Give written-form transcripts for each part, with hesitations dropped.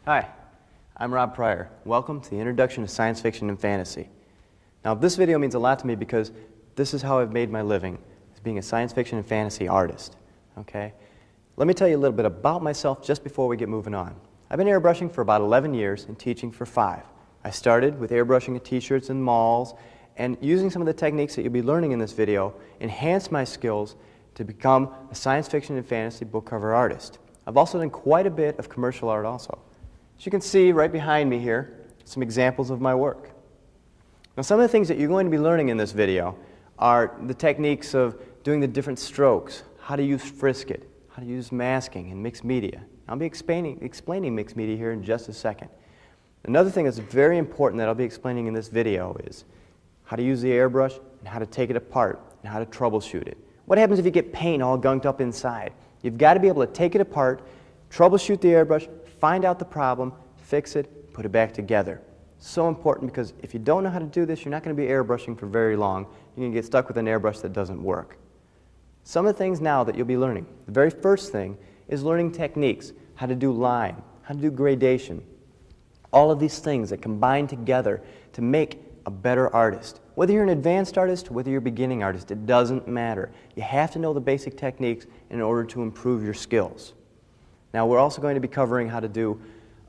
Hi, I'm Rob Prior. Welcome to the Introduction to Science Fiction and Fantasy. Now, this video means a lot to me because this is how I've made my living, as being a science fiction and fantasy artist. Okay? Let me tell you a little bit about myself just before we get moving on. I've been airbrushing for about 11 years and teaching for 5. I started with airbrushing at t-shirts in malls, and using some of the techniques that you'll be learning in this video enhanced my skills to become a science fiction and fantasy book cover artist. I've also done quite a bit of commercial art also. As you can see right behind me here, some examples of my work. Now, some of the things that you're going to be learning in this video are the techniques of doing the different strokes, how to use frisket, how to use masking and mixed media. I'll be explaining mixed media here in just a second. Another thing that's very important that I'll be explaining in this video is how to use the airbrush and how to take it apart and how to troubleshoot it. What happens if you get paint all gunked up inside? You've got to be able to take it apart, troubleshoot the airbrush, find out the problem, fix it, put it back together. So important because if you don't know how to do this, you're not going to be airbrushing for very long. You're going to get stuck with an airbrush that doesn't work. Some of the things now that you'll be learning, the very first thing is learning techniques, how to do line, how to do gradation. All of these things that combine together to make a better artist. Whether you're an advanced artist, whether you're a beginning artist, it doesn't matter. You have to know the basic techniques in order to improve your skills. Now, we're also going to be covering how to do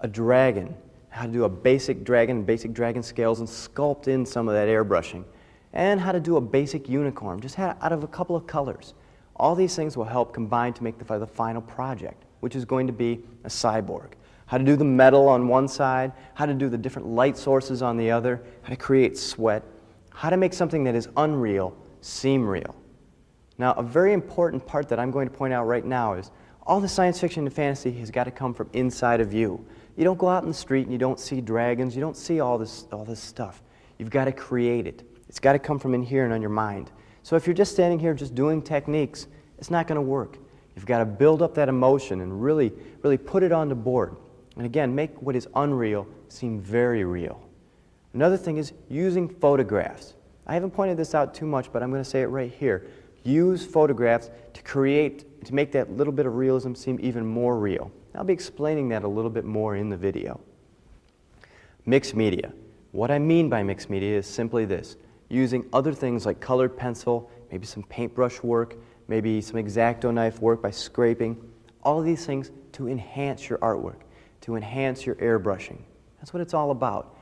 a dragon, how to do a basic dragon scales and sculpt in some of that airbrushing, and how to do a basic unicorn, just out of a couple of colors. All these things will help combine to make the final project, which is going to be a cyborg. How to do the metal on one side, how to do the different light sources on the other, how to create sweat, how to make something that is unreal seem real. Now, a very important part that I'm going to point out right now is all the science fiction and fantasy has got to come from inside of you. You don't go out in the street and you don't see dragons, you don't see all this stuff. You've got to create it. It's got to come from in here and on your mind. So if you're just standing here just doing techniques, it's not going to work. You've got to build up that emotion and really put it on the board. And again, make what is unreal seem very real. Another thing is using photographs. I haven't pointed this out too much, but I'm going to say it right here. Use photographs to make that little bit of realism seem even more real. I'll be explaining that a little bit more in the video. Mixed media. What I mean by mixed media is simply this. Using other things like colored pencil, maybe some paintbrush work, maybe some X-Acto knife work by scraping. All of these things to enhance your artwork, to enhance your airbrushing. That's what it's all about.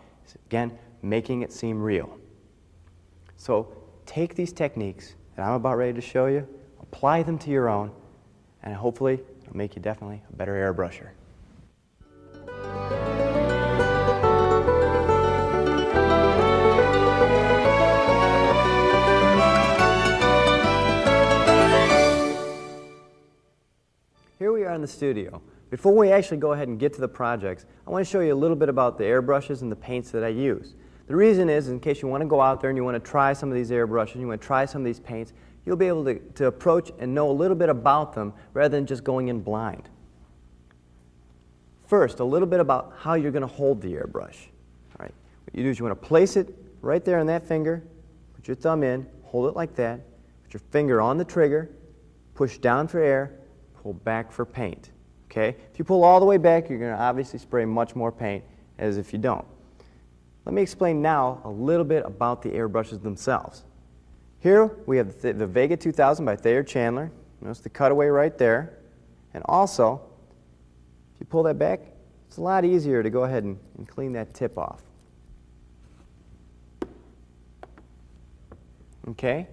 Again, making it seem real. So take these techniques that I'm about ready to show you, apply them to your own, and hopefully it'll make you definitely a better airbrusher. Here we are in the studio. Before we actually go ahead and get to the projects, I want to show you a little bit about the airbrushes and the paints that I use. The reason is, in case you want to go out there and you want to try some of these airbrushes, you want to try some of these paints, you'll be able to approach and know a little bit about them rather than just going in blind. First, a little bit about how you're going to hold the airbrush. All right. What you do is you want to place it right there on that finger, put your thumb in, hold it like that, put your finger on the trigger, push down for air, pull back for paint. Okay? If you pull all the way back, you're going to obviously spray much more paint as if you don't. Let me explain now a little bit about the airbrushes themselves. Here we have the Vega 2000 by Thayer Chandler. Notice the cutaway right there. And also, if you pull that back, it's a lot easier to go ahead and clean that tip off. Okay?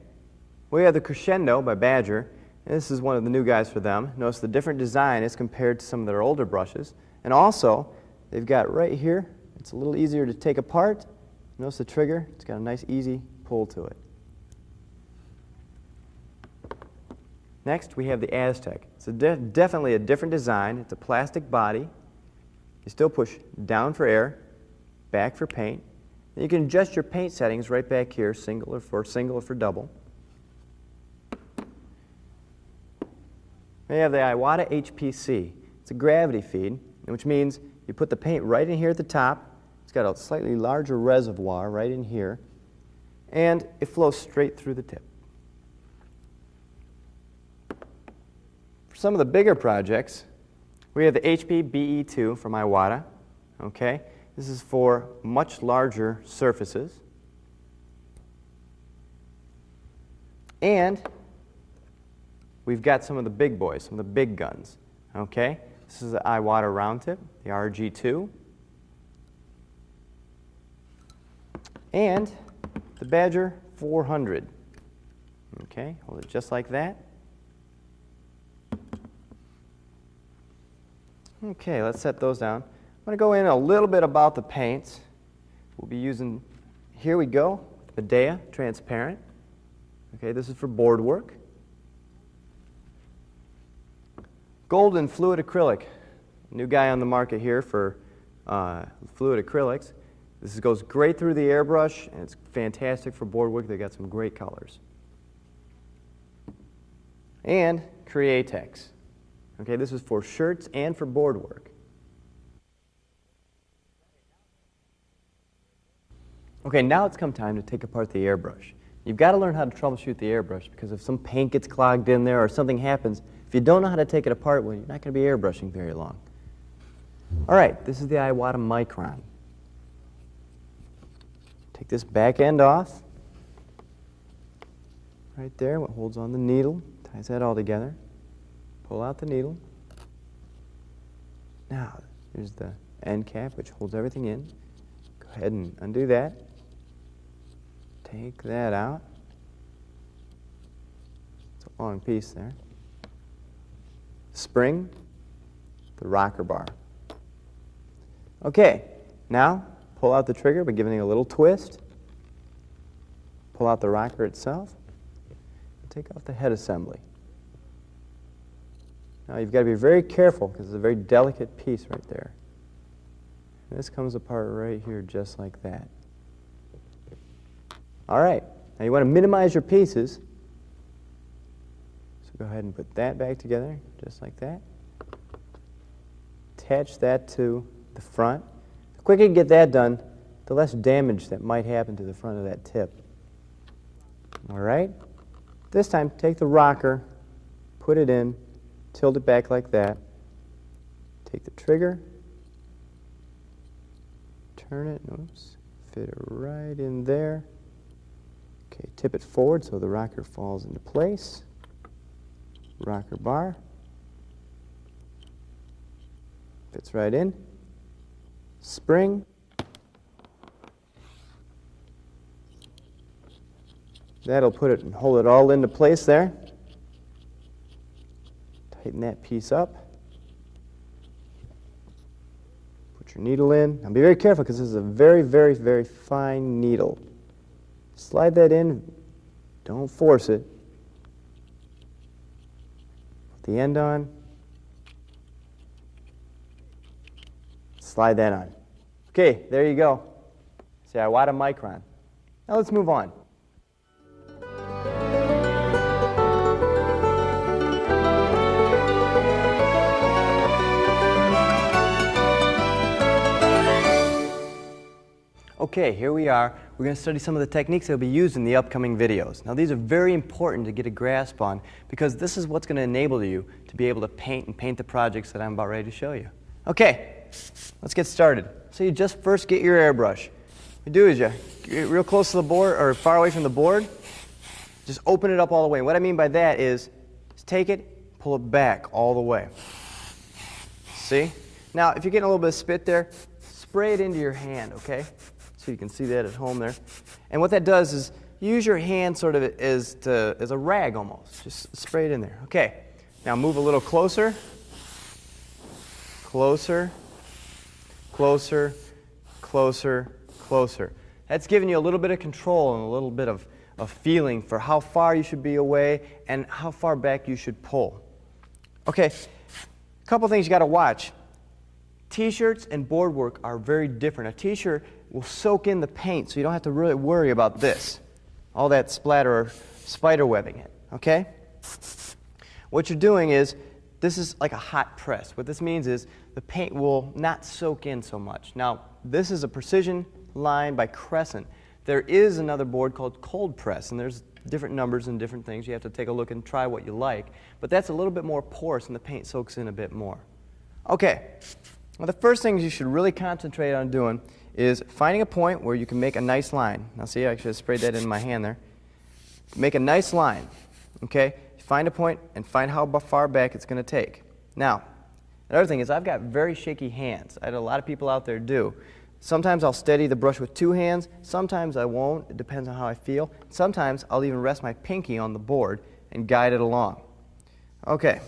We have the Crescendo by Badger. And this is one of the new guys for them. Notice the different design as compared to some of their older brushes. And also, they've got right here, it's a little easier to take apart. Notice the trigger, it's got a nice easy pull to it. Next, we have the Aztec. It's definitely a different design. It's a plastic body. You still push down for air, back for paint. And you can adjust your paint settings right back here, single or for double. We have the Iwata HPC. It's a gravity feed, which means you put the paint right in here at the top. It's got a slightly larger reservoir right in here, and it flows straight through the tip. For some of the bigger projects, we have the HP BE2 from Iwata. Okay? This is for much larger surfaces. And we've got some of the big boys, some of the big guns. Okay? This is the Iwata round tip, the RG2. And the Badger 400. Okay, hold it just like that. Okay, let's set those down. I'm going to go in a little bit about the paints. We'll be using, here we go, Wvedenie transparent. Okay, this is for board work. Golden fluid acrylic, new guy on the market here for fluid acrylics. This goes great through the airbrush, and it's fantastic for board work. They've got some great colors. And Createx. Okay, this is for shirts and for board work. Okay, now it's come time to take apart the airbrush. You've got to learn how to troubleshoot the airbrush, because if some paint gets clogged in there or something happens, if you don't know how to take it apart, well, you're not going to be airbrushing very long. All right, this is the Iwata Micron. Take this back end off. Right there, what holds on the needle, ties that all together. Pull out the needle. Now, here's the end cap, which holds everything in. Go ahead and undo that. Take that out. It's a long piece there. Spring, the rocker bar. Okay, now pull out the trigger by giving it a little twist. Pull out the rocker itself. Take off the head assembly. Now you've got to be very careful, because it's a very delicate piece right there. And this comes apart right here just like that. All right, now you want to minimize your pieces. So go ahead and put that back together just like that. Attach that to the front. The quicker you get that done, the less damage that might happen to the front of that tip. All right? This time, take the rocker, put it in, tilt it back like that. Take the trigger, turn it, oops, fit it right in there. Okay, tip it forward so the rocker falls into place. Rocker bar. Fits right in. Spring. That'll put it and hold it all into place there. Tighten that piece up. Put your needle in. Now be very careful, because this is a very, very, very fine needle. Slide that in. Don't force it. Put the end on. Slide that on. Okay, there you go. See, Iwata Micron. Now let's move on. Okay, here we are. We're going to study some of the techniques that will be used in the upcoming videos. Now, these are very important to get a grasp on, because this is what's going to enable you to be able to paint the projects that I'm about ready to show you. Okay, let's get started. So you just first get your airbrush. What you do is you get real close to the board, or far away from the board. Just open it up all the way. And what I mean by that is, just take it, pull it back all the way. See? Now, if you're getting a little bit of spit there, spray it into your hand, okay? So you can see that at home there. And what that does is use your hand sort of as a rag almost. Just spray it in there. Okay. Now move a little closer. Closer. Closer. Closer. Closer. That's giving you a little bit of control and a little bit of feeling for how far you should be away and how far back you should pull. Okay. A couple things you got to watch. T-shirts and board work are very different. A T-shirt will soak in the paint, so you don't have to really worry about this, all that splatter or spider webbing it, okay? What you're doing is, this is like a hot press. What this means is the paint will not soak in so much. Now, this is a precision line by Crescent. There is another board called cold press, and there's different numbers and different things. You have to take a look and try what you like, but that's a little bit more porous and the paint soaks in a bit more. Okay. Well, the first things you should really concentrate on doing is finding a point where you can make a nice line. Now see, I should have sprayed that in my hand there. Make a nice line, okay? Find a point and find how far back it's going to take. Now, another thing is I've got very shaky hands. A lot of people out there do. Sometimes I'll steady the brush with 2 hands, sometimes I won't. It depends on how I feel. Sometimes I'll even rest my pinky on the board and guide it along. Okay.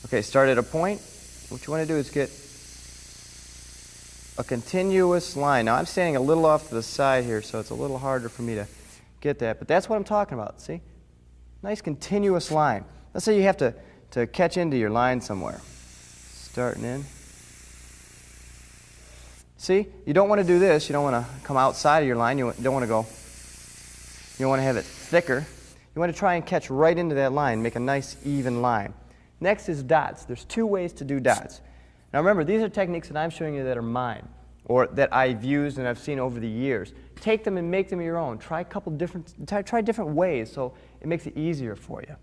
Okay, start at a point. What you want to do is get a continuous line. Now I'm standing a little off to the side here, so it's a little harder for me to get that, but that's what I'm talking about, see? Nice continuous line. Let's say you have to catch into your line somewhere. Starting in. See, you don't want to do this. You don't want to come outside of your line. You don't want to go, you don't want to have it thicker. You want to try and catch right into that line, make a nice even line. Next is dots. There's 2 ways to do dots. Now remember, these are techniques that I'm showing you that are mine, or that I've used and I've seen over the years. Take them and make them your own. Try different ways so it makes it easier for you.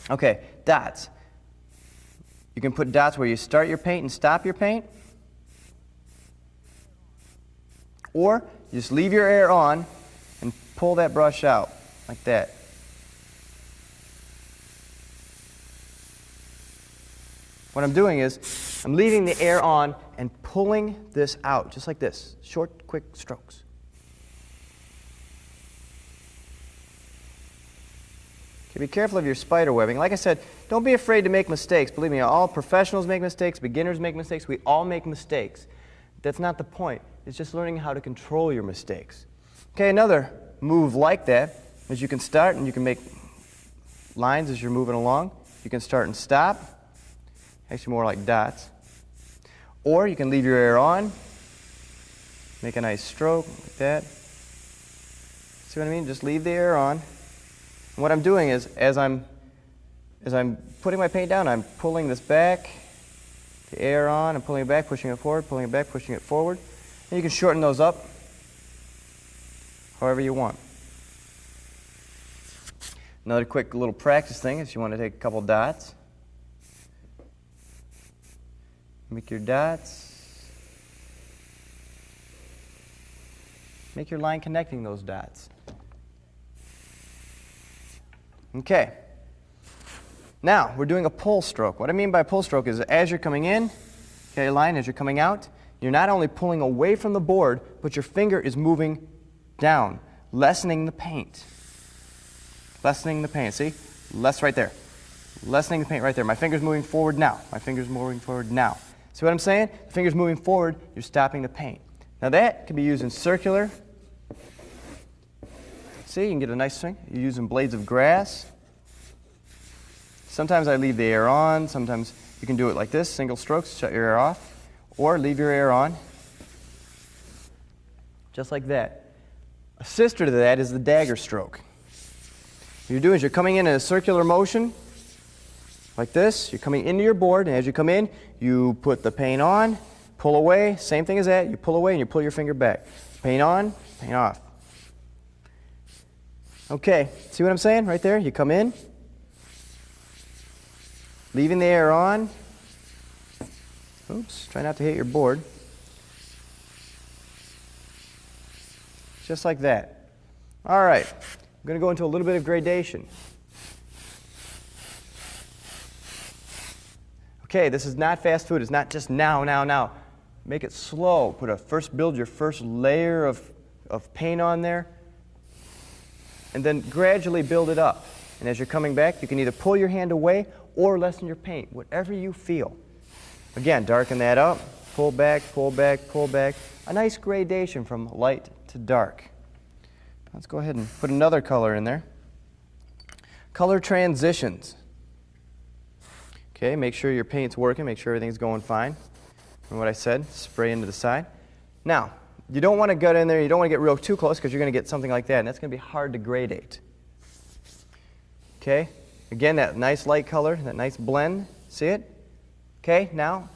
Okay, dots. You can put dots where you start your paint and stop your paint, or you just leave your air on and pull that brush out like that. What I'm doing is I'm leaving the air on and pulling this out, just like this. Short, quick strokes. Okay, be careful of your spider webbing. Like I said, don't be afraid to make mistakes. Believe me, all professionals make mistakes, beginners make mistakes, we all make mistakes. That's not the point. It's just learning how to control your mistakes. Okay, another move like that is you can start and you can make lines as you're moving along. You can start and stop. Actually more like dots. Or you can leave your air on, make a nice stroke like that. See what I mean? Just leave the air on. And what I'm doing is, as I'm putting my paint down, I'm pulling this back, the air on, and pulling it back, pushing it forward, pulling it back, pushing it forward. And you can shorten those up however you want. Another quick little practice thing is you want to take a couple dots. Make your dots. Make your line connecting those dots. Okay. Now, we're doing a pull stroke. What I mean by pull stroke is as you're coming in, okay, line, as you're coming out, you're not only pulling away from the board, but your finger is moving down, lessening the paint. Lessening the paint, see? Less right there. Lessening the paint right there. My finger's moving forward now. My finger's moving forward now. See what I'm saying? The finger's moving forward, you're stopping the paint. Now that can be used in circular. See, you can get a nice thing. You're using blades of grass. Sometimes I leave the air on. Sometimes you can do it like this, single strokes, shut your air off. Or leave your air on. Just like that. A sister to that is the dagger stroke. What you're doing is you're coming in a circular motion. Like this, you're coming into your board, and as you come in, you put the paint on, pull away, same thing as that, you pull away and you pull your finger back. Paint on, paint off. Okay, see what I'm saying right there? You come in, leaving the air on. Oops, try not to hit your board. Just like that. All right, I'm going to go into a little bit of gradation. Okay, this is not fast food. It's not just now, now, now. Make it slow. Build your first layer of paint on there, and then gradually build it up. And as you're coming back, you can either pull your hand away or lessen your paint, whatever you feel. Again, darken that up, pull back, pull back, pull back. A nice gradation from light to dark. Let's go ahead and put another color in there. Color transitions. Okay, make sure your paint's working, make sure everything's going fine. And what I said, spray into the side. Now, you don't want to get in there, you don't want to get too close because you're going to get something like that, and that's going to be hard to gradate. Okay, again, that nice light color, that nice blend, see it? Okay, now,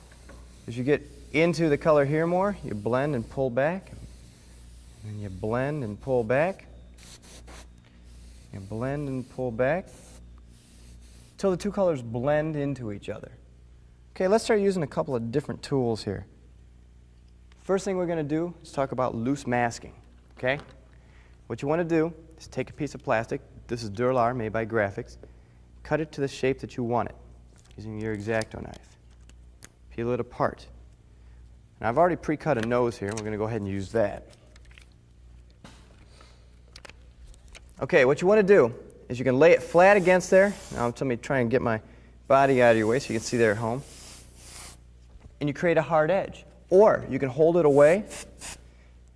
as you get into the color here more, you blend and pull back, and you blend and pull back, you blend and pull back, until the two colors blend into each other. Okay, let's start using a couple of different tools here. First thing we're going to do is talk about loose masking. Okay? What you want to do is take a piece of plastic. This is Durlar made by Graphics. Cut it to the shape that you want it using your X-Acto knife. Peel it apart. Now I've already pre-cut a nose here. We're going to go ahead and use that. Okay, what you want to do is you can lay it flat against there. Now let me try and get my body out of your way so you can see there at home. And you create a hard edge. Or you can hold it away.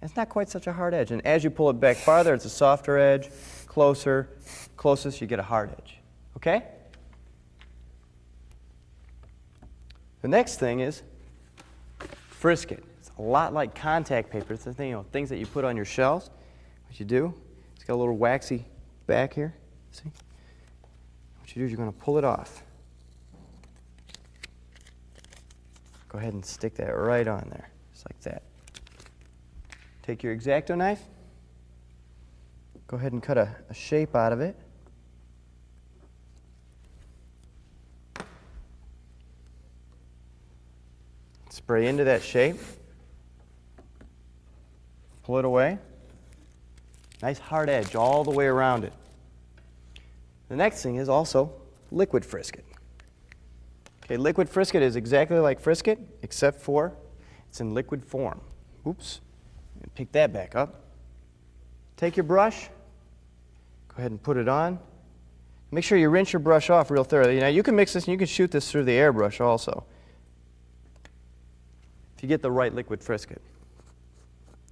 It's not quite such a hard edge. And as you pull it back farther, it's a softer edge. Closest, you get a hard edge. Okay? The next thing is frisk it. It's a lot like contact paper. It's the thing, things that you put on your shelves. What you do, it's got a little waxy back here. See? What you do is you're going to pull it off. Go ahead and stick that right on there, just like that. Take your X-Acto knife. Go ahead and cut a shape out of it. Spray into that shape. Pull it away. Nice hard edge all the way around it. The next thing is also liquid frisk it. Okay, liquid frisk it is exactly like frisk it, except for it's in liquid form. Oops. Pick that back up. Take your brush. Go ahead and put it on. Make sure you rinse your brush off real thoroughly. Now you can mix this and you can shoot this through the airbrush also, if you get the right liquid frisk it.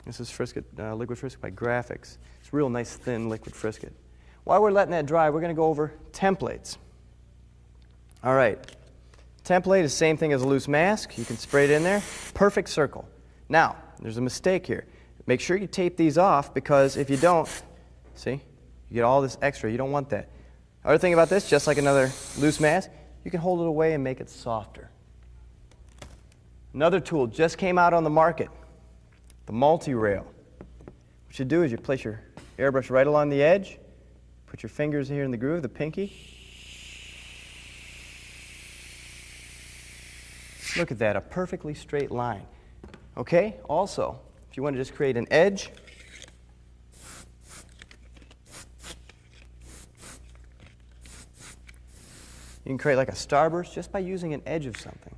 This is liquid frisk it by Graphics. It's real nice thin liquid frisk it. While we're letting that dry, we're going to go over templates. All right. Template is the same thing as a loose mask. You can spray it in there. Perfect circle. Now, there's a mistake here. Make sure you tape these off, because if you don't, see, you get all this extra. You don't want that. Other thing about this, just like another loose mask, you can hold it away and make it softer. Another tool just came out on the market, the multi-rail. What you do is you place your airbrush right along the edge, put your fingers here in the groove, the pinky. Look at that, a perfectly straight line. Okay, also, if you want to just create an edge, you can create like a starburst just by using an edge of something.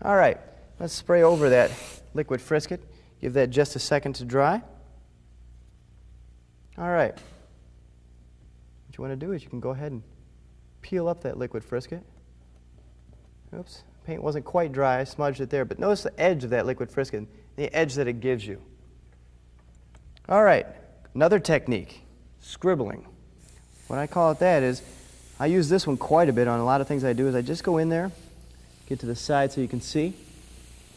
All right, let's spray over that liquid frisk it. Give that just a second to dry. All right. What you want to do is you can go ahead and peel up that liquid frisk it. Oops. Paint wasn't quite dry, I smudged it there, but notice the edge of that liquid frisk it, the edge that it gives you. All right, another technique, scribbling. What I call it that is, I use this one quite a bit on a lot of things I do, is I just go in there, get to the side so you can see,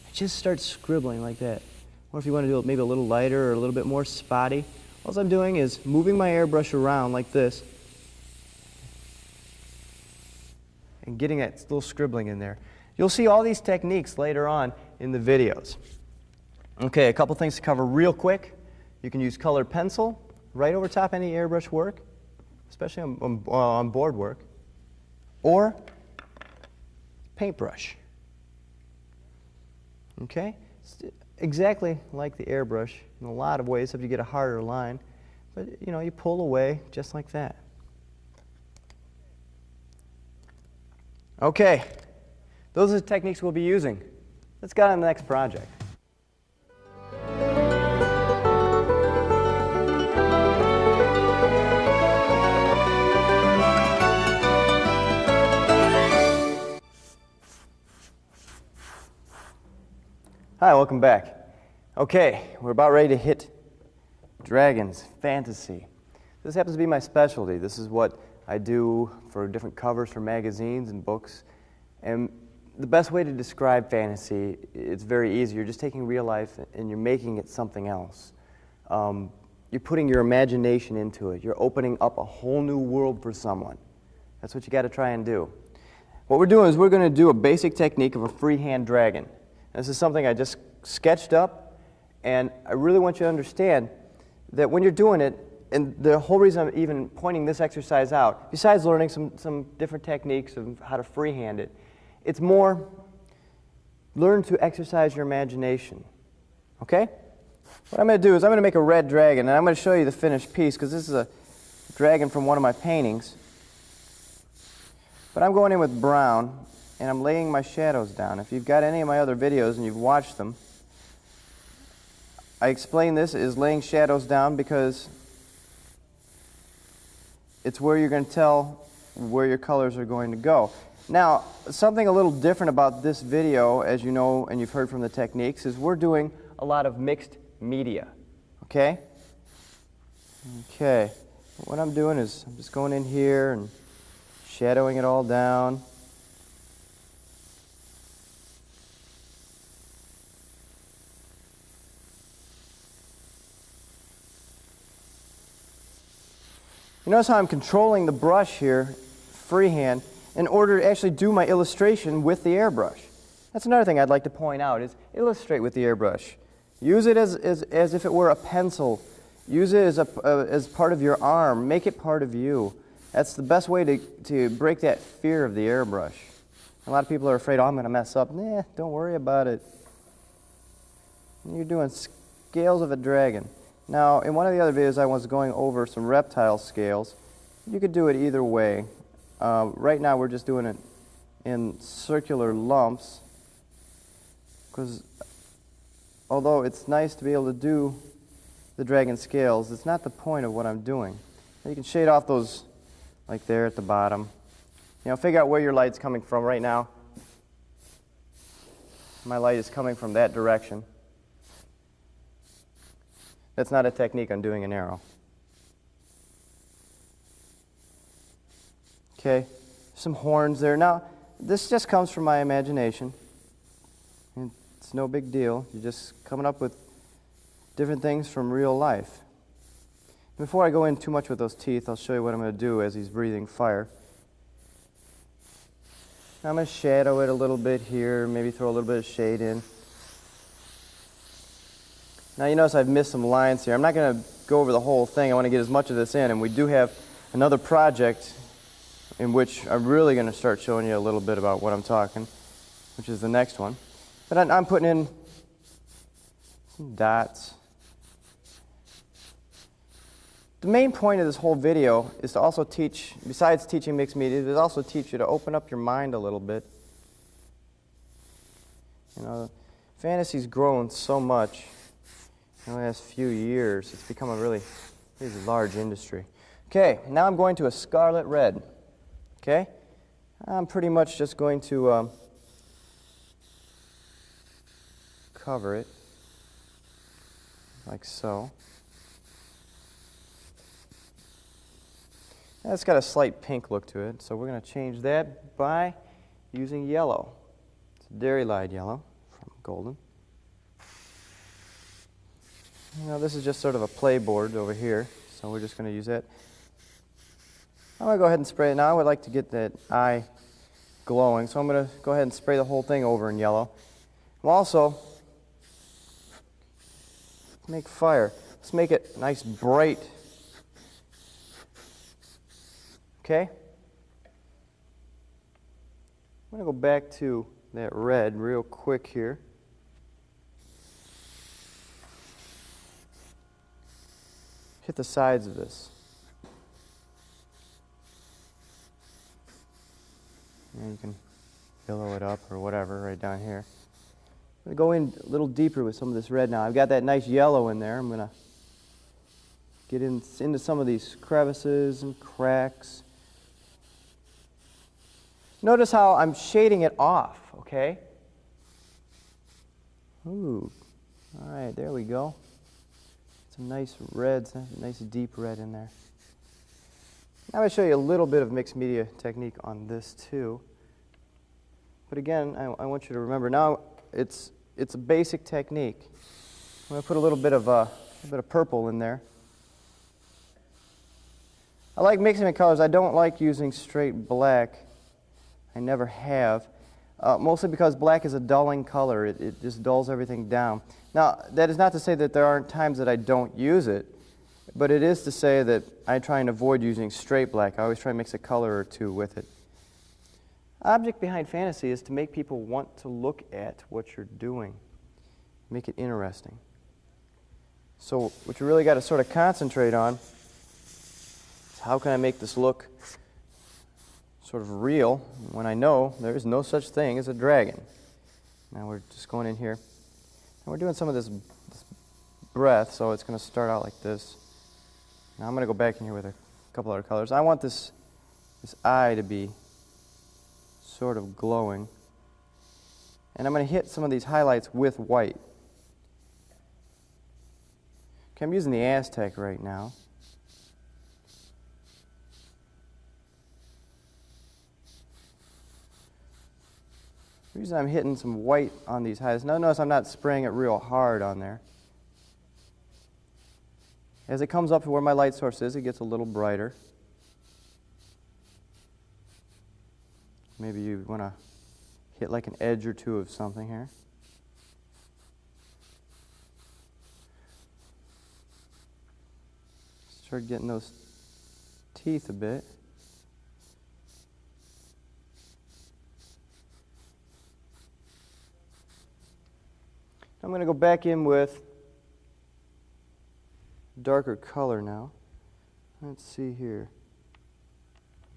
I just start scribbling like that. Or if you want to do it maybe a little lighter or a little bit more spotty, all I'm doing is moving my airbrush around like this and getting that little scribbling in there. You'll see all these techniques later on in the videos. Okay, a couple things to cover real quick. You can use colored pencil right over top any airbrush work, especially on board work, or paintbrush. Okay, it's exactly like the airbrush in a lot of ways, except you get a harder line, but you pull away just like that. Okay. Those are the techniques we'll be using. Let's get on to the next project. Hi, welcome back. Okay, we're about ready to hit dragons, fantasy. This happens to be my specialty. This is what I do for different covers for magazines and books. And the best way to describe fantasy, it's very easy. You're just taking real life and you're making it something else. You're putting your imagination into it. You're opening up a whole new world for someone. That's what you got to try and do. What we're doing is we're going to do a basic technique of a freehand dragon. This is something I just sketched up, and I really want you to understand that when you're doing it, and the whole reason I'm even pointing this exercise out, besides learning some different techniques of how to freehand it, it's more learn to exercise your imagination. Okay? What I'm going to do is I'm going to make a red dragon, and I'm going to show you the finished piece because this is a dragon from one of my paintings. But I'm going in with brown, and I'm laying my shadows down. If you've got any of my other videos and you've watched them, I explain this as laying shadows down because it's where you're going to tell where your colors are going to go. Now, something a little different about this video, as you know and you've heard from the techniques, is we're doing a lot of mixed media. Okay? Okay. What I'm doing is I'm just going in here and shadowing it all down. You notice how I'm controlling the brush here, freehand, in order to actually do my illustration with the airbrush. That's another thing I'd like to point out, is illustrate with the airbrush. Use it as if it were a pencil. Use it as part of your arm. Make it part of you. That's the best way to break that fear of the airbrush. A lot of people are afraid, oh, I'm going to mess up. Nah, don't worry about it. You're doing scales of a dragon. Now, in one of the other videos I was going over some reptile scales. You could do it either way. Right now we're just doing it in circular lumps because although it's nice to be able to do the dragon scales, it's not the point of what I'm doing. You can shade off those like there at the bottom. You know, figure out where your light's coming from right now. My light is coming from that direction. That's not a technique on doing an arrow. Okay, some horns there. Now, this just comes from my imagination. It's no big deal. You're just coming up with different things from real life. Before I go in too much with those teeth, I'll show you what I'm going to do as he's breathing fire. Now I'm going to shadow it a little bit here, maybe throw a little bit of shade in. Now you notice I've missed some lines here. I'm not going to go over the whole thing. I want to get as much of this in, and we do have another project in which I'm really going to start showing you a little bit about what I'm talking, which is the next one. But I'm putting in some dots. The main point of this whole video is to also teach, besides teaching mixed media, is also teach you to open up your mind a little bit. You know, fantasy's grown so much in the last few years. It's become a really large industry. Okay, now I'm going to a scarlet red. Okay, I'm pretty much just going to cover it like so. It's got a slight pink look to it, so we're going to change that by using yellow. It's Dairy Lied yellow from Golden. Now this is just sort of a play board over here, so we're just going to use that. I'm going to go ahead and spray it. Now I would like to get that eye glowing, so I'm going to go ahead and spray the whole thing over in yellow. We'll also make fire. Let's make it nice, bright. Okay? I'm going to go back to that red real quick here. Hit the sides of this. And you can billow it up or whatever right down here. I'm going to go in a little deeper with some of this red now. I've got that nice yellow in there. I'm going to get into some of these crevices and cracks. Notice how I'm shading it off, okay? Ooh, all right, there we go. Some nice reds, nice deep red in there. Now I'm going to show you a little bit of mixed media technique on this too. But again, I want you to remember, now it's a basic technique. I'm going to put a little bit of purple in there. I like mixing the colors. I don't like using straight black. I never have. Mostly because black is a dulling color. It just dulls everything down. Now, that is not to say that there aren't times that I don't use it, but it is to say that I try and avoid using straight black. I always try and mix a color or two with it. Object behind fantasy is to make people want to look at what you're doing, make it interesting. So what you really got to sort of concentrate on is how can I make this look sort of real when I know there is no such thing as a dragon. Now we're just going in here, and we're doing some of this breath, so it's going to start out like this. Now I'm going to go back in here with a couple other colors. I want this eye to be sort of glowing, and I'm going to hit some of these highlights with white. Okay, I'm using the Aztec right now. The reason I'm hitting some white on these highlights, now notice I'm not spraying it real hard on there. As it comes up to where my light source is, it gets a little brighter. Maybe you want to hit like an edge or two of something here. Start getting those teeth a bit. I'm going to go back in with darker color now. Let's see here.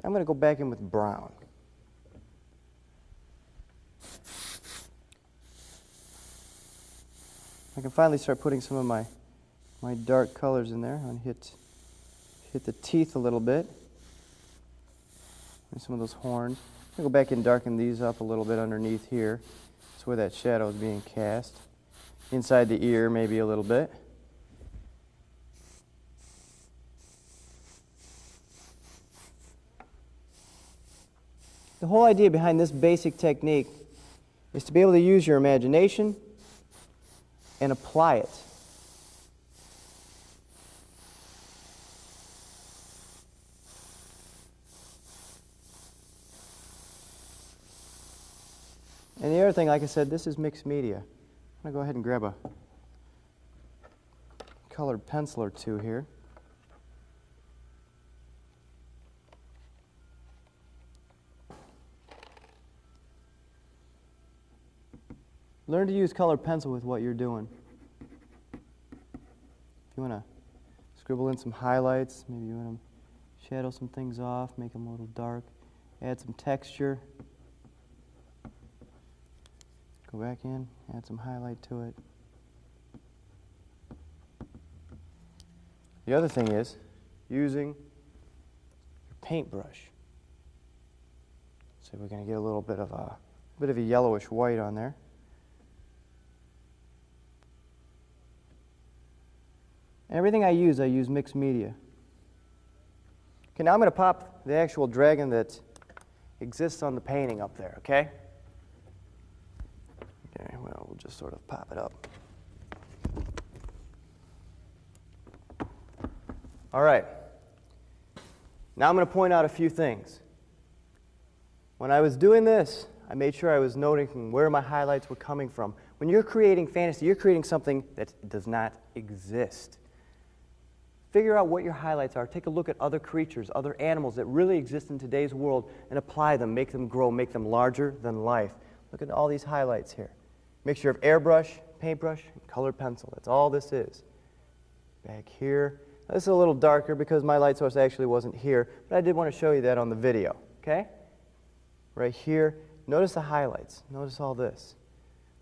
I'm going to go back in with brown. I can finally start putting some of my dark colors in there. I'm going to hit the teeth a little bit. And some of those horns. I'm going to go back and darken these up a little bit underneath here. That's where that shadow is being cast. Inside the ear, maybe a little bit. The whole idea behind this basic technique is to be able to use your imagination and apply it. And the other thing, like I said, this is mixed media. I'm going to go ahead and grab a colored pencil or two here. Learn to use colored pencil with what you're doing. If you want to scribble in some highlights, maybe you want to shadow some things off, make them a little dark, add some texture. Go back in, add some highlight to it. The other thing is using your paintbrush. So we're going to get a little bit of a yellowish white on there. And everything I use mixed media. Okay, now I'm going to pop the actual dragon that exists on the painting up there, okay? Okay, well, we'll just sort of pop it up. All right. Now I'm going to point out a few things. When I was doing this, I made sure I was noting where my highlights were coming from. When you're creating fantasy, you're creating something that does not exist. Figure out what your highlights are. Take a look at other creatures, other animals that really exist in today's world, and apply them, make them grow, make them larger than life. Look at all these highlights here. Mixture of airbrush, paintbrush, and colored pencil. That's all this is. Back here. Now, this is a little darker because my light source actually wasn't here, but I did want to show you that on the video, okay? Right here. Notice the highlights. Notice all this.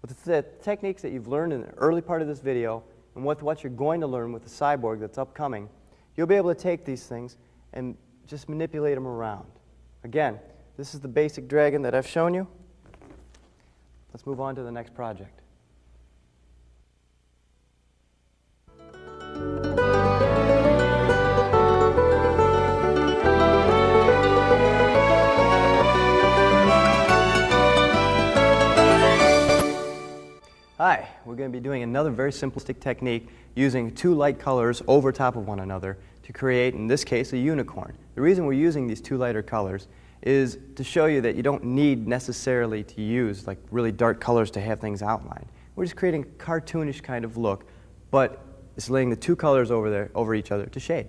With the techniques that you've learned in the early part of this video, and with what you're going to learn with the cyborg that's upcoming, you'll be able to take these things and just manipulate them around. Again, this is the basic dragon that I've shown you. Let's move on to the next project. Hi, we're going to be doing another very simplistic technique using two light colors over top of one another to create, in this case, a unicorn. The reason we're using these two lighter colors is to show you that you don't need necessarily to use like really dark colors to have things outlined. We're just creating a cartoonish kind of look, but it's laying the two colors over each other to shade.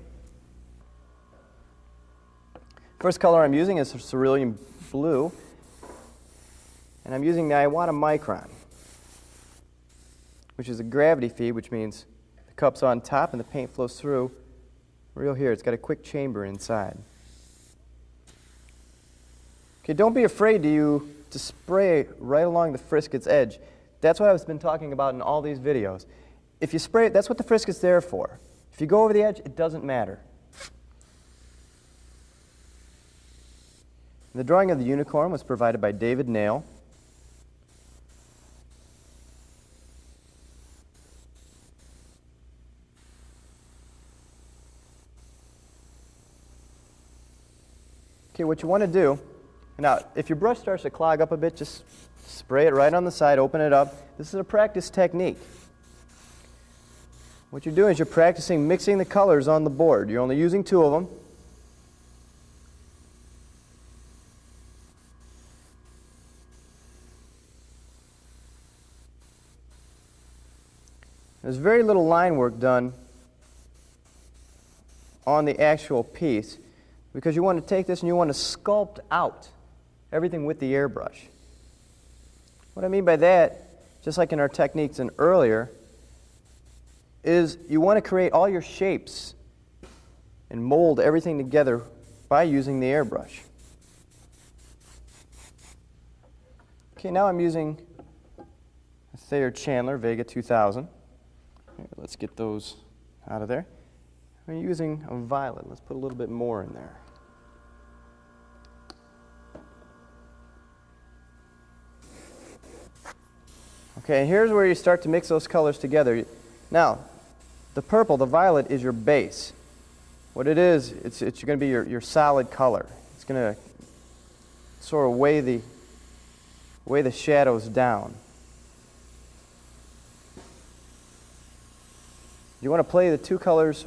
First color I'm using is cerulean blue. and I'm using the Iwata micron, which is a gravity feed, which means the cup's on top and the paint flows through. Real here, it's got a quick chamber inside. Okay, don't be afraid to spray right along the frisket's edge. That's what I've been talking about in all these videos. If you spray it, that's what the frisket's there for. If you go over the edge, it doesn't matter. The drawing of the unicorn was provided by David Nail. Okay, what you want to do, now if your brush starts to clog up a bit, just spray it right on the side, open it up. This is a practice technique. What you're doing is you're practicing mixing the colors on the board. You're only using 2 of them. There's very little line work done on the actual piece because you want to take this and you want to sculpt out everything with the airbrush. What I mean by that, just like in our techniques and earlier, is you want to create all your shapes and mold everything together by using the airbrush. Okay, now I'm using a Thayer Chandler Vega 2000. Here, let's get those out of there. I'm using a violet. Let's put a little bit more in there. Okay, here's where you start to mix those colors together. Now, the purple, the violet, is your base. What it is, it's going to be your solid color. It's going to sort of weigh the shadows down. You want to play the 2 colors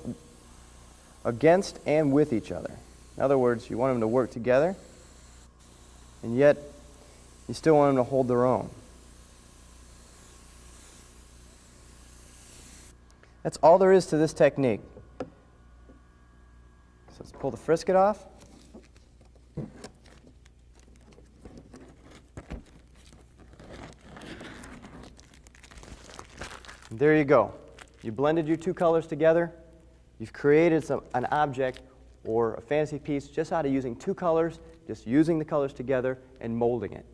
against and with each other. In other words, you want them to work together, and yet you still want them to hold their own. That's all there is to this technique. So let's pull the frisket off. And there you go. You blended your 2 colors together. You've created an object or a fantasy piece just out of using 2 colors, just using the colors together and molding it.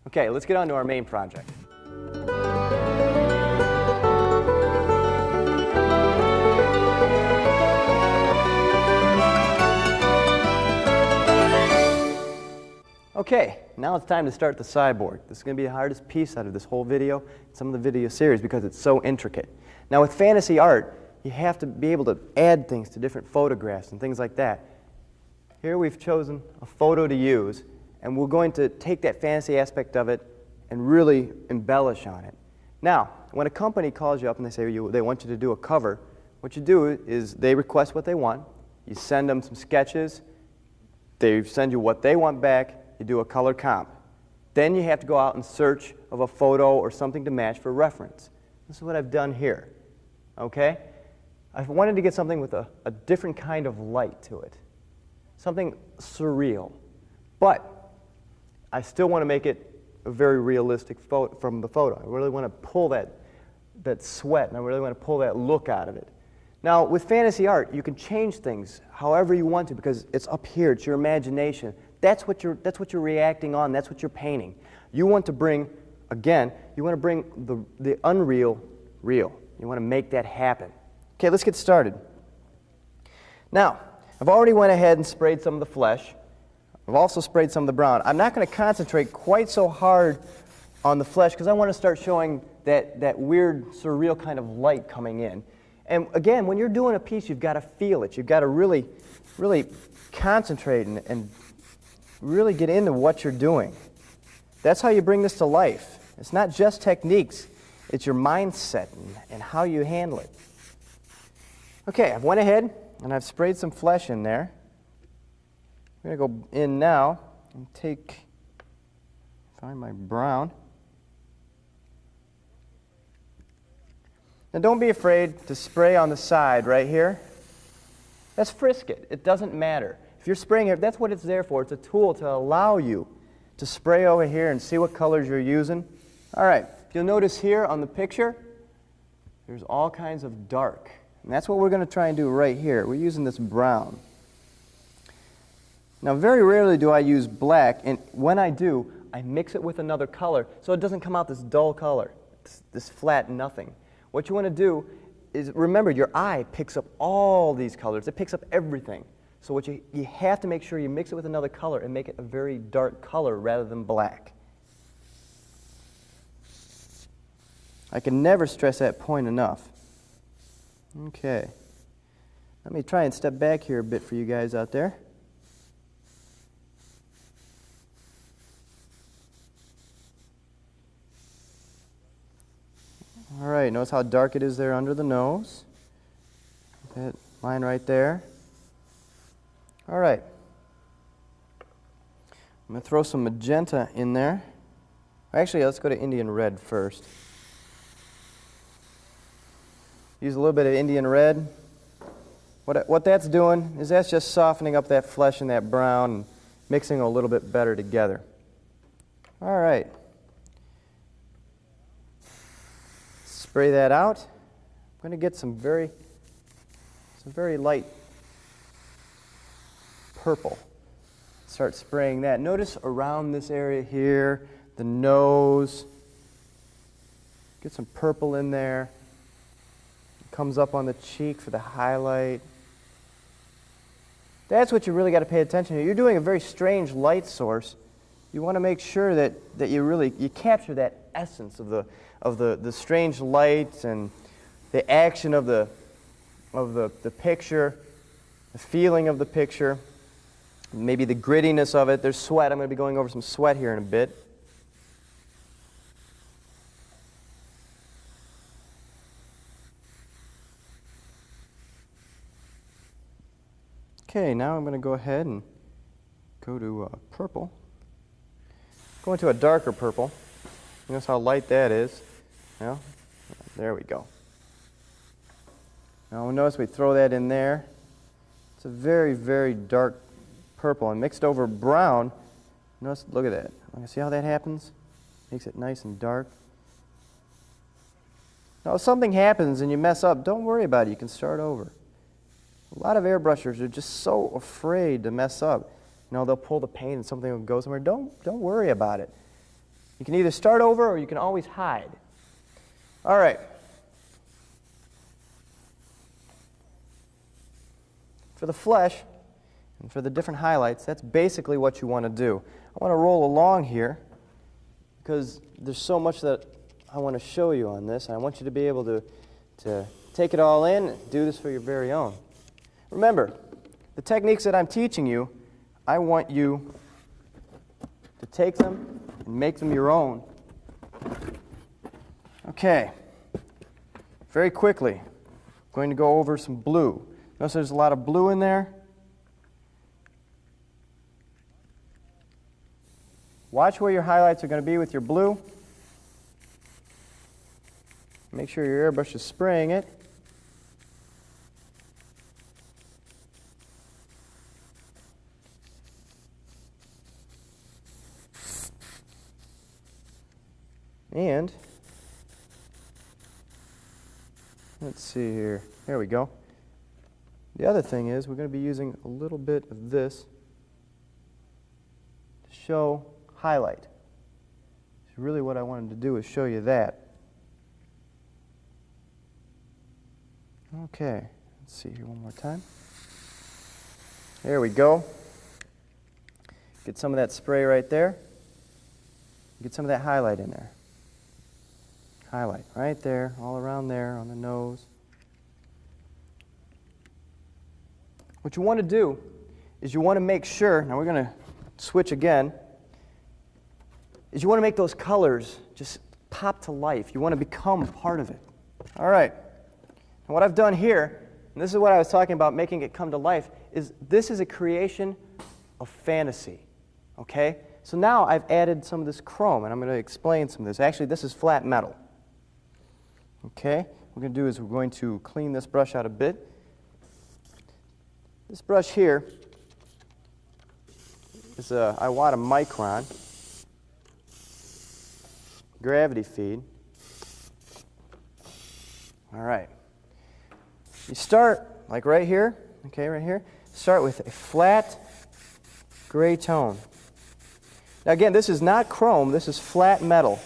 Okay, let's get on to our main project. Okay, now it's time to start the cyborg. This is going to be the hardest piece out of this whole video, some of the video series, because it's so intricate. Now with fantasy art, you have to be able to add things to different photographs and things like that. Here we've chosen a photo to use, and we're going to take that fantasy aspect of it and really embellish on it. Now, when a company calls you up and they say they want you to do a cover, what you do is they request what they want, you send them some sketches, they send you what they want back, you do a color comp. Then you have to go out and search of a photo or something to match for reference. This is what I've done here. Okay? I wanted to get something with a different kind of light to it. Something surreal. But I still want to make it a very realistic photo from the photo. I really want to pull that sweat, and I really want to pull that look out of it. Now, with fantasy art, you can change things however you want to because it's up here, it's your imagination. That's what you're reacting on, that's what you're painting. You want to bring, again, you want to bring the unreal real. You want to make that happen. Okay, let's get started. Now, I've already went ahead and sprayed some of the flesh. I've also sprayed some of the brown. I'm not going to concentrate quite so hard on the flesh because I want to start showing that weird, surreal kind of light coming in. And again, when you're doing a piece, you've got to feel it. You've got to really, really concentrate and really get into what you're doing. That's how you bring this to life. It's not just techniques. It's your mindset and how you handle it. Okay, I've went ahead and I've sprayed some flesh in there. I'm going to go in now and find my brown. Now don't be afraid to spray on the side right here. That's frisket. It doesn't matter. If you're spraying it, that's what it's there for. It's a tool to allow you to spray over here and see what colors you're using. All right, you'll notice here on the picture, there's all kinds of dark. And that's what we're going to try and do right here. We're using this brown. Now, very rarely do I use black, and when I do, I mix it with another color so it doesn't come out this dull color, this flat nothing. What you want to do is, remember, your eye picks up all these colors. It picks up everything. So what you have to make sure you mix it with another color and make it a very dark color rather than black. I can never stress that point enough. Okay. Let me try and step back here a bit for you guys out there. All right, notice how dark it is there under the nose. That line right there. All right. I'm going to throw some magenta in there. Actually, let's go to Indian red first. Use a little bit of Indian red. What that's doing is that's just softening up that flesh and that brown and mixing a little bit better together. All right. Spray that out. I'm going to get some very light purple. Start spraying that. Notice around this area here, the nose. Get some purple in there. Comes up on the cheek for the highlight. That's what you really got to pay attention to. You're doing a very strange light source. You want to make sure that you capture that essence of the strange lights and the action of the picture, the feeling of the picture, maybe the grittiness of it. There's sweat. I'm going to be going over some sweat here in a bit. Okay, now I'm going to go ahead and go to purple. Go into a darker purple. Notice how light that is. Yeah, there we go. Now notice we throw that in there. It's a very, very dark purple. And mixed over brown, notice, look at that. See how that happens? Makes it nice and dark. Now if something happens and you mess up, don't worry about it. You can start over. A lot of airbrushers are just so afraid to mess up. You know, they'll pull the paint and something will go somewhere. Don't worry about it. You can either start over or you can always hide. All right. For the flesh and for the different highlights, that's basically what you want to do. I want to roll along here because there's so much that I want to show you on this. I want you to be able to take it all in and do this for your very own. Remember, the techniques that I'm teaching you, I want you to take them and make them your own. Okay, very quickly, I'm going to go over some blue. Notice there's a lot of blue in there. Watch where your highlights are going to be with your blue. Make sure your airbrush is spraying it. And let's see here. There we go. The other thing is we're going to be using a little bit of this to show highlight. So really what I wanted to do is show you that. Okay, let's see here one more time. There we go. Get some of that spray right there. Get some of that highlight in there. Highlight right there, all around there on the nose. What you want to do is you want to make sure, now we're going to switch again, is you want to make those colors just pop to life. You want to become part of it. All right. And what I've done here, and this is what I was talking about, making it come to life, is this is a creation of fantasy. Okay? So now I've added some of this chrome, and I'm going to explain some of this. Actually, this is flat metal. Okay? What we're going to do is we're going to clean this brush out a bit. This brush here is a Iwata Micron. gravity feed. All right. You start, like right here, okay, right here, start with a flat gray tone. Now again, this is not chrome, this is flat metal.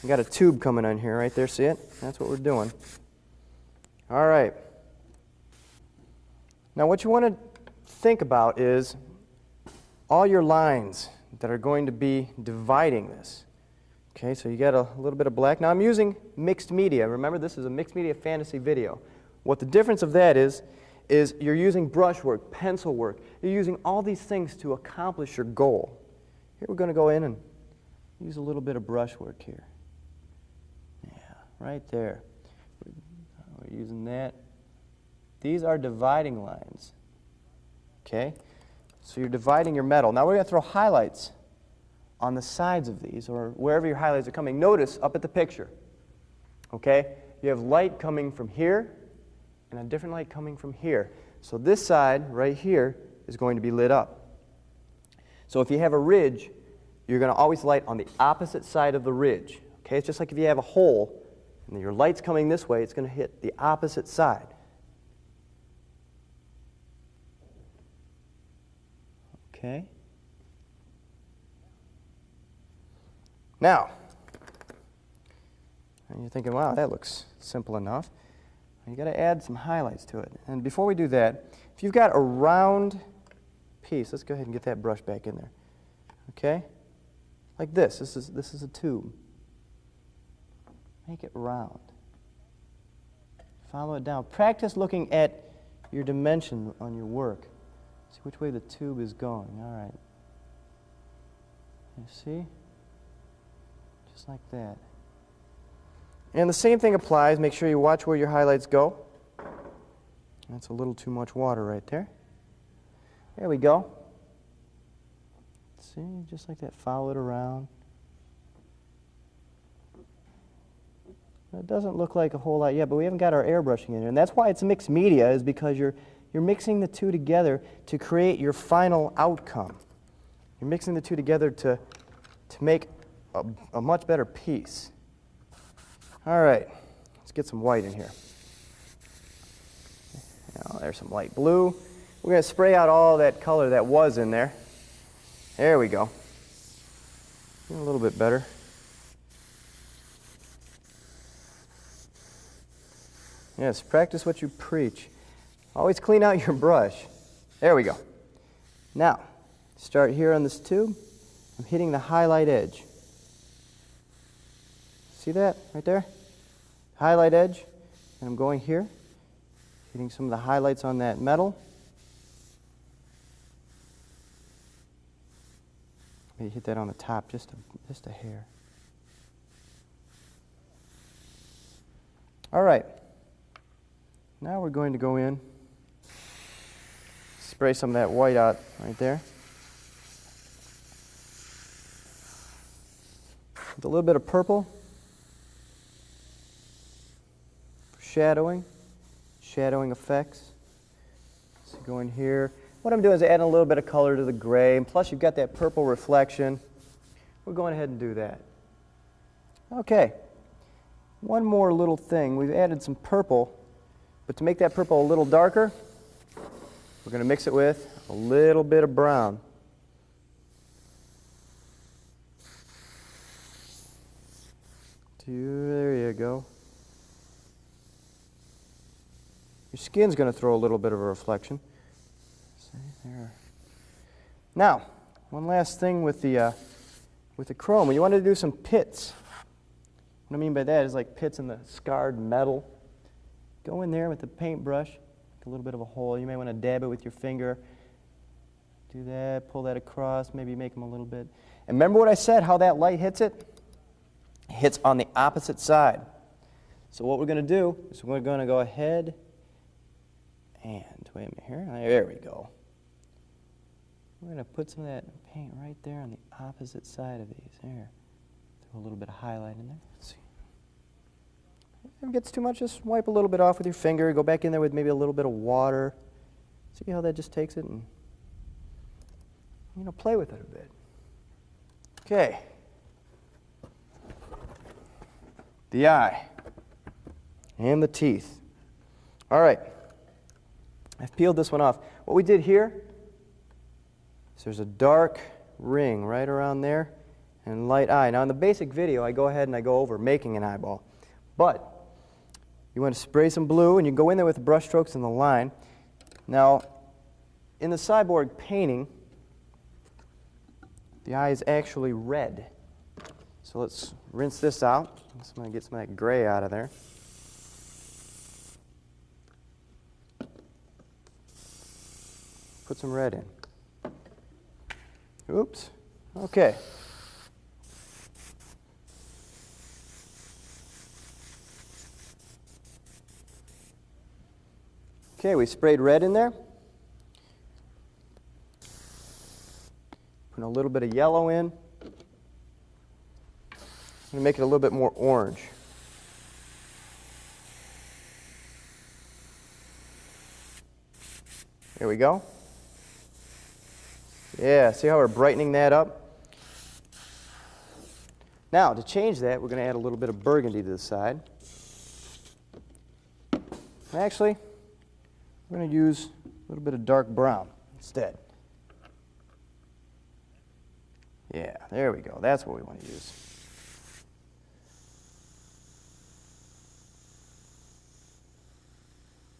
We got a tube coming on here, right there, see it? That's what we're doing. All right. Now what you want to think about is all your lines that are going to be dividing this. Okay, so you got a little bit of black. Now I'm using mixed media. Remember, this is a mixed media fantasy video. What the difference of that is you're using brushwork, pencil work. You're using all these things to accomplish your goal. Here we're going to go in and use a little bit of brushwork here. Yeah, right there. We're using that. These are dividing lines. Okay? So you're dividing your metal. Now we're going to throw highlights on the sides of these, or wherever your highlights are coming. Notice up at the picture. Okay? You have light coming from here and a different light coming from here. So this side right here is going to be lit up. So if you have a ridge, you're going to always light on the opposite side of the ridge. Okay? It's just like if you have a hole and your light's coming this way, it's going to hit the opposite side. Okay? Now, and you're thinking, wow, that looks simple enough. You got to add some highlights to it. And before we do that, if you've got a round piece, let's go ahead and get that brush back in there. Okay? Like this. This is a tube. Make it round. Follow it down. Practice looking at your dimension on your work. See which way the tube is going. All right. You see? Just like that. And the same thing applies. Make sure you watch where your highlights go. That's a little too much water right there. There we go. See, just like that. Follow it around. It doesn't look like a whole lot yet, but we haven't got our airbrushing in there. And that's why it's mixed media, is because you're mixing the two together to create your final outcome. You're mixing the two together to make a much better piece. All right, let's get some white in here. Now, there's some light blue. We're going to spray out all that color that was in there. There we go. A little bit better. Yes, practice what you preach. Always clean out your brush. There we go. Now, start here on this tube. I'm hitting the highlight edge. See that right there? Highlight edge. And I'm going here, hitting some of the highlights on that metal. Maybe hit that on the top just a hair. All right. Now we're going to go in, spray some of that white out right there. With a little bit of purple for shadowing effects. So go in here. What I'm doing is adding a little bit of color to the gray, and plus you've got that purple reflection. We're going ahead and do that. Okay. One more little thing. We've added some purple. But to make that purple a little darker, we're going to mix it with a little bit of brown. There you go. Your skin's going to throw a little bit of a reflection. See there. Now, one last thing with the chrome. You want to do some pits. What I mean by that is like pits in the scarred metal. Go in there with the paintbrush, make a little bit of a hole. You may want to dab it with your finger. Do that, pull that across, maybe make them a little bit. And remember what I said, how that light hits it? It hits on the opposite side. So what we're going to do is we're going to go ahead and, wait a minute here, there we go. We're going to put some of that paint right there on the opposite side of these. There. Throw a little bit of highlight in there. Let's see. If it gets too much, just wipe a little bit off with your finger. Go back in there with maybe a little bit of water. See how that just takes it and, play with it a bit. Okay. the eye, and the teeth. All right, I've peeled this one off. What we did here is there's a dark ring right around there and light eye. Now in the basic video I go ahead and I go over making an eyeball, but you want to spray some blue and you go in there with the brush strokes and the line. Now in the cyborg painting, the eye is actually red. So let's rinse this out. I'm going to get some of that gray out of there. Put some red in. Oops. Okay. Okay, we sprayed red in there. Put a little bit of yellow in. I'm going to make it a little bit more orange. There we go. Yeah, see how we're brightening that up? Now, to change that, we're going to add a little bit of burgundy to the side. Actually, we're going to use a little bit of dark brown instead. Yeah, there we go. That's what we want to use.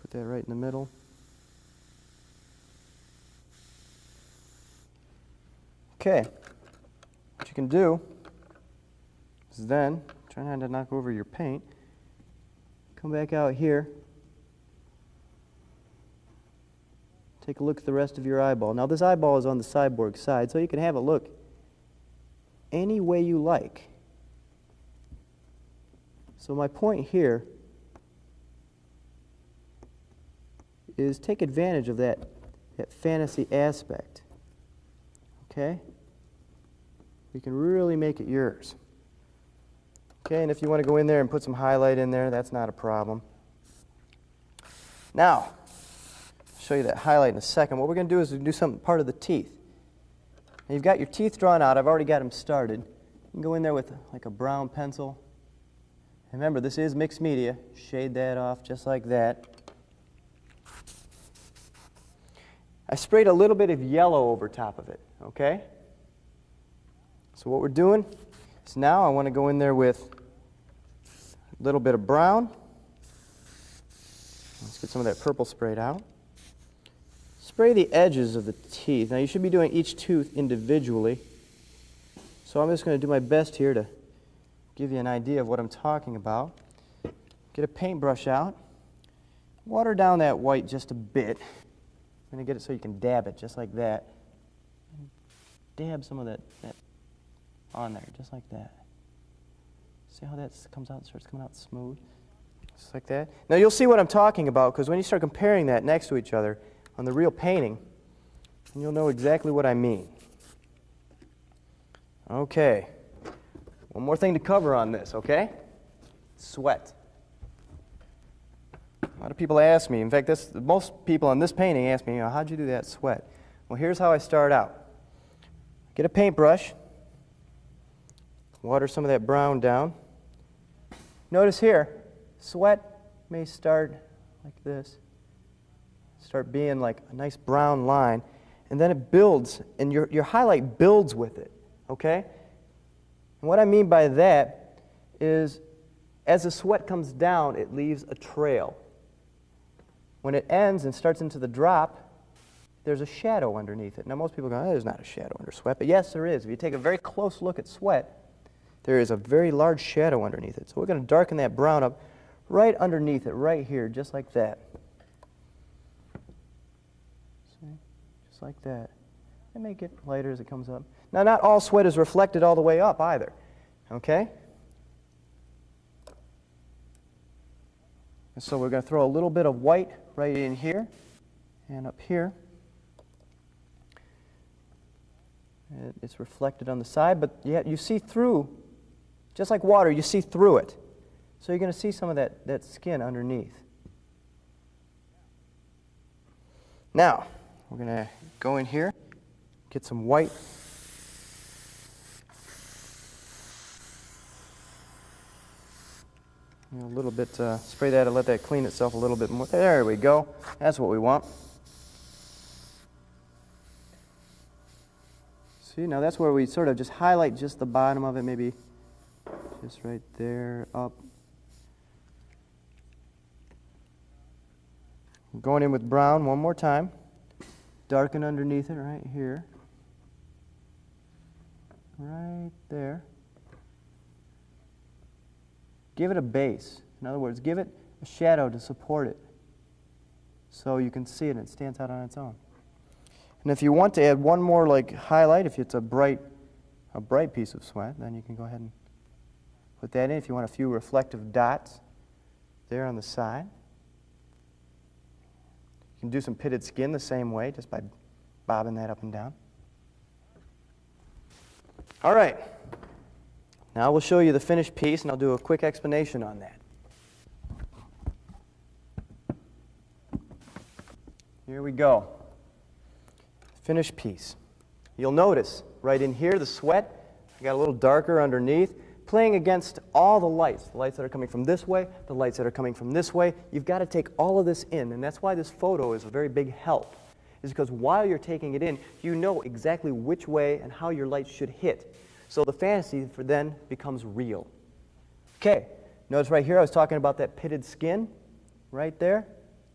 Put that right in the middle. Okay, what you can do is then, try not to knock over your paint, come back out here, take a look at the rest of your eyeball. Now this eyeball is on the cyborg side, so you can have it look any way you like. So my point here is take advantage of that fantasy aspect. Okay? You can really make it yours. Okay, and if you want to go in there and put some highlight in there, that's not a problem. Now, I'll show you that highlight in a second. What we're going to do is do some part of the teeth. Now you've got your teeth drawn out. I've already got them started. You can go in there with like a brown pencil. And remember, this is mixed media. Shade that off just like that. I sprayed a little bit of yellow over top of it, okay? So what we're doing is now I want to go in there with a little bit of brown. Let's get some of that purple sprayed out. Spray the edges of the teeth. Now you should be doing each tooth individually. So I'm just going to do my best here to give you an idea of what I'm talking about. Get a paintbrush out. Water down that white just a bit. I'm going to get it so you can dab it just like that. And dab some of that on there, just like that. See how that comes out, starts coming out smooth? Just like that. Now you'll see what I'm talking about, because when you start comparing that next to each other on the real painting, you'll know exactly what I mean. Okay. One more thing to cover on this, okay? Sweat. A lot of people ask me, in fact, most people on this painting ask me, how'd you do that sweat? Well, here's how I start out. Get a paintbrush, water some of that brown down. Notice here, sweat may start like this, start being like a nice brown line, and then it builds, and your highlight builds with it, okay? And what I mean by that is, as the sweat comes down, it leaves a trail. When it ends and starts into the drop, there's a shadow underneath it. Now most people go, there's not a shadow under sweat, but yes there is. If you take a very close look at sweat, there is a very large shadow underneath it. So we're going to darken that brown up right underneath it, right here, just like that. See? Just like that. And make it lighter as it comes up. Now not all sweat is reflected all the way up either, okay? And so we're going to throw a little bit of white right in here and up here. It's reflected on the side, but yet you see through, just like water, you see through it. So you're going to see some of that skin underneath. Now, we're going to go in here, get some white. A little bit, spray that and let that clean itself a little bit more. There we go. That's what we want. See, now that's where we sort of just highlight just the bottom of it, maybe just right there, up. Going in with brown one more time. Darken underneath it right here. Right there. Give it a base. In other words, give it a shadow to support it so you can see it and it stands out on its own. And if you want to add one more like highlight, if it's a bright piece of sweat, then you can go ahead and put that in. If you want a few reflective dots there on the side. You can do some pitted skin the same way, just by bobbing that up and down. All right. Now we'll show you the finished piece, and I'll do a quick explanation on that. Here we go. Finished piece. You'll notice right in here the sweat, I got a little darker underneath, playing against all the lights that are coming from this way, the lights that are coming from this way. You've got to take all of this in, and that's why this photo is a very big help, is because while you're taking it in, you know exactly which way and how your light should hit. So the fantasy then becomes real. Okay, notice right here I was talking about that pitted skin right there.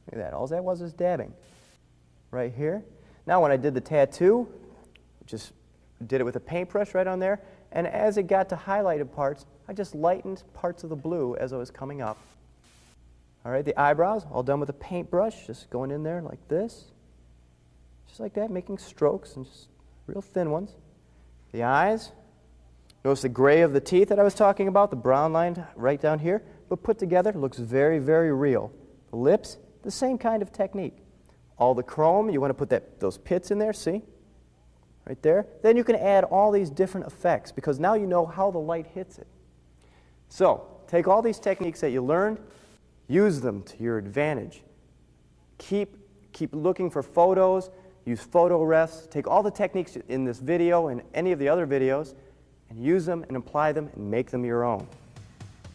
Look at that, all that was dabbing right here. Now when I did the tattoo, just did it with a paintbrush right on there, and as it got to highlighted parts, I just lightened parts of the blue as I was coming up. All right, the eyebrows, all done with a paintbrush, just going in there like this. Just like that, making strokes and just real thin ones. The eyes, notice the gray of the teeth that I was talking about, the brown line right down here, but put together looks very, very real. The lips, the same kind of technique. All the chrome, you want to put those pits in there, see? Right there. Then you can add all these different effects because now you know how the light hits it. So, take all these techniques that you learned, use them to your advantage. Keep looking for photos, use photo refs, take all the techniques in this video and any of the other videos, and use them and apply them and make them your own.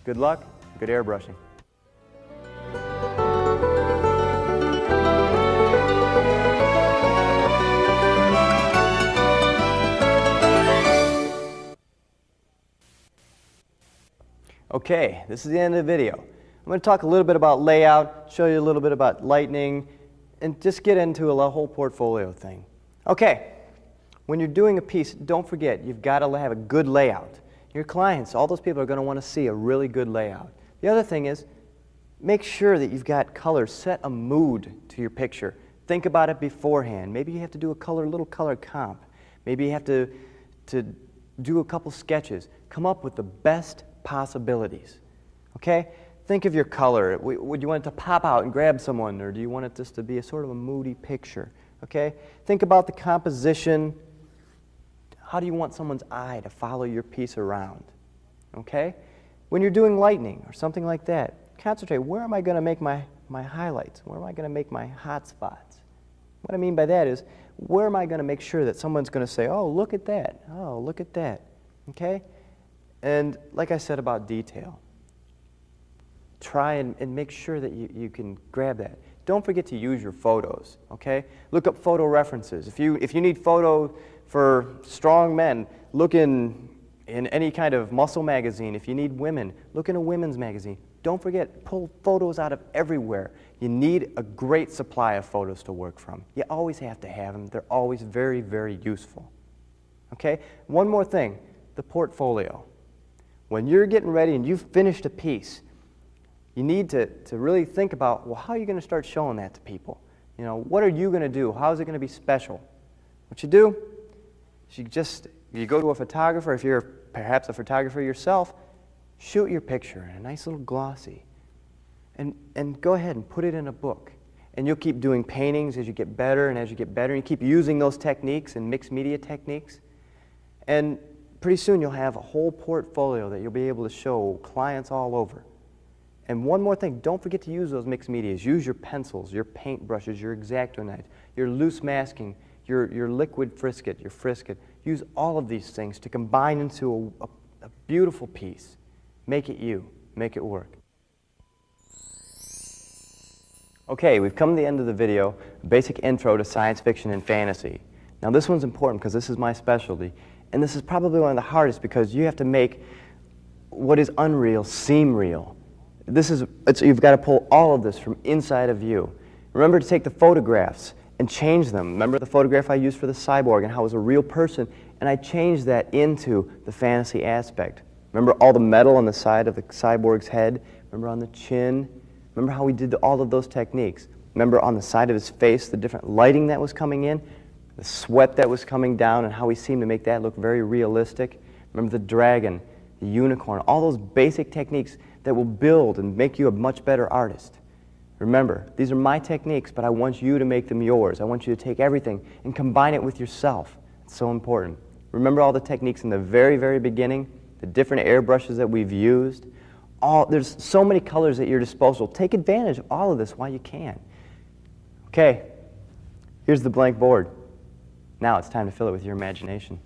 Good luck, good airbrushing. Okay, this is the end of the video. I'm going to talk a little bit about layout, show you a little bit about lighting, and just get into a whole portfolio thing. Okay, when you're doing a piece, don't forget, you've got to have a good layout. Your clients, all those people are going to want to see a really good layout. The other thing is, make sure that you've got colors. Set a mood to your picture. Think about it beforehand. Maybe you have to do a little color comp. Maybe you have to do a couple sketches. Come up with the best possibilities. Okay? Think of your color. Would you want it to pop out and grab someone, or do you want it just to be a sort of a moody picture? Okay? Think about the composition. How do you want someone's eye to follow your piece around? Okay? When you're doing lighting or something like that, concentrate. Where am I going to make my highlights? Where am I going to make my hot spots? What I mean by that is, where am I going to make sure that someone's going to say, oh, look at that. Oh, look at that. Okay? And like I said about detail, try and make sure that you can grab that. Don't forget to use your photos, okay? Look up photo references. If you need photo for strong men, look in any kind of muscle magazine. If you need women, look in a women's magazine. Don't forget, pull photos out of everywhere. You need a great supply of photos to work from. You always have to have them. They're always very, very useful. Okay? One more thing, the portfolio. When you're getting ready and you've finished a piece, you need to really think about, well, how are you going to start showing that to people? You know, what are you going to do? How is it going to be special? What you do is you go to a photographer. If you're perhaps a photographer yourself, shoot your picture in a nice little glossy and go ahead and put it in a book. And you'll keep doing paintings as you get better and as you get better. And you keep using those techniques and mixed media techniques. And pretty soon you'll have a whole portfolio that you'll be able to show clients all over. And one more thing, don't forget to use those mixed medias. Use your pencils, your paint brushes, your X-Acto knives, your loose masking, your liquid frisket, your frisket. Use all of these things to combine into a beautiful piece. Make it you. Make it work. Okay, we've come to the end of the video, basic intro to science fiction and fantasy. Now this one's important because this is my specialty, and this is probably one of the hardest because you have to make what is unreal seem real. You've got to pull all of this from inside of you. Remember to take the photographs and change them. Remember the photograph I used for the cyborg and how it was a real person, and I changed that into the fantasy aspect. Remember all the metal on the side of the cyborg's head? Remember on the chin? Remember how we did all of those techniques? Remember on the side of his face, the different lighting that was coming in, the sweat that was coming down, and how we seemed to make that look very realistic? Remember the dragon, the unicorn, all those basic techniques that will build and make you a much better artist. Remember, these are my techniques, but I want you to make them yours. I want you to take everything and combine it with yourself. It's so important. Remember all the techniques in the very, very beginning, the different airbrushes that we've used? There's so many colors at your disposal. Take advantage of all of this while you can. Okay, here's the blank board. Now it's time to fill it with your imagination.